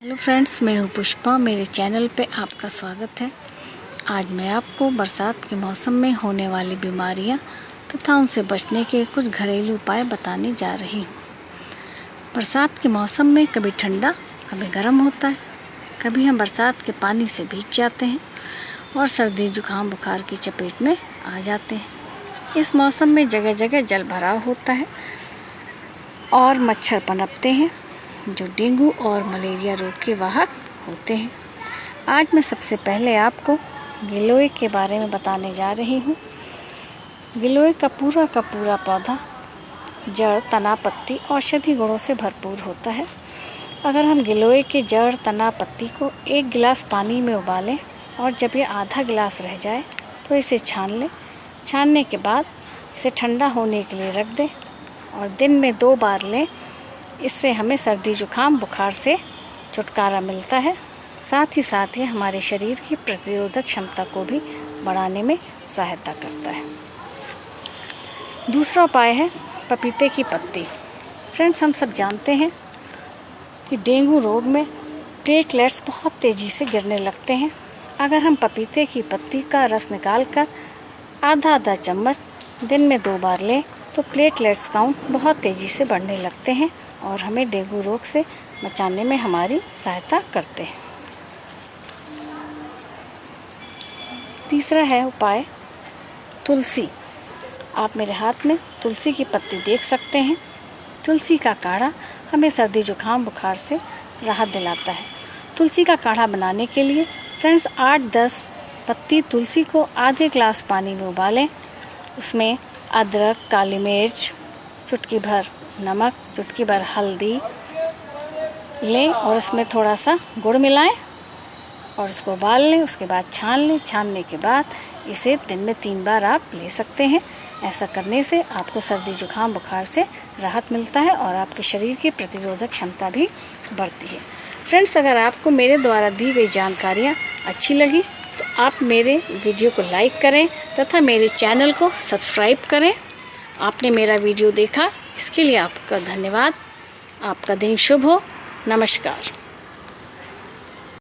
Hello friends, मैं हूँ पुष्पा। मेरे चैनल पे आपका स्वागत है। आज मैं आपको बरसात के मौसम में होने वाली बीमारियाँ तथा उनसे बचने के कुछ घरेलू उपाय बताने जा रही हूँ। बरसात के मौसम में कभी ठंडा कभी गर्म होता है, कभी हम बरसात के पानी से भीग जाते हैं और सर्दी जुकाम बुखार की चपेट में आ जाते हैं। इस मौसम में जगह जगह जल भराव होता है और मच्छर पनपते हैं जो डेंगू और मलेरिया रोग के वाहक होते हैं। आज मैं सबसे पहले आपको गिलोय के बारे में बताने जा रही हूँ। गिलोय का पूरा पौधा जड़, तना, पत्ती औषधि गुणों से भरपूर होता है। अगर हम गिलोय के जड़, तना, पत्ती को 1 गिलास पानी में उबालें और जब ये आधा गिलास रह जाए तो इसे छान लें। छानने के बाद इसे ठंडा होने के लिए रख दें और दिन में 2 बार लें। इससे हमें सर्दी जुकाम बुखार से छुटकारा मिलता है। साथ ही हमारे शरीर की प्रतिरोधक क्षमता को भी बढ़ाने में सहायता करता है। दूसरा उपाय है पपीते की पत्ती। फ्रेंड्स, हम सब जानते हैं कि डेंगू रोग में प्लेटलेट्स बहुत तेज़ी से गिरने लगते हैं। अगर हम पपीते की पत्ती का रस निकालकर आधा चम्मच दिन में 2 बार लें तो प्लेटलेट्स काउंट बहुत तेज़ी से बढ़ने लगते हैं और हमें डेंगू रोग से बचाने में हमारी सहायता करते हैं। तीसरा है उपाय तुलसी। आप मेरे हाथ में तुलसी की पत्ती देख सकते हैं। तुलसी का काढ़ा हमें सर्दी जुकाम बुखार से राहत दिलाता है। तुलसी का काढ़ा बनाने के लिए फ्रेंड्स 8-10 पत्ती तुलसी को आधे ग्लास पानी में उबालें। उसमें अदरक, काली मिर्च, चुटकी भर नमक, चुटकी भर हल्दी लें और उसमें थोड़ा सा गुड़ मिलाएं और उसको उबाल लें। उसके बाद छान लें। छानने के बाद इसे दिन में 3 बार आप ले सकते हैं। ऐसा करने से आपको सर्दी जुकाम बुखार से राहत मिलता है और आपके शरीर की प्रतिरोधक क्षमता भी बढ़ती है। फ्रेंड्स, अगर आपको मेरे द्वारा दी गई जानकारियाँ अच्छी लगी तो आप मेरे वीडियो को लाइक करें तथा मेरे चैनल को सब्सक्राइब करें। आपने मेरा वीडियो देखा इसके लिए आपका धन्यवाद। आपका दिन शुभ हो। नमस्कार।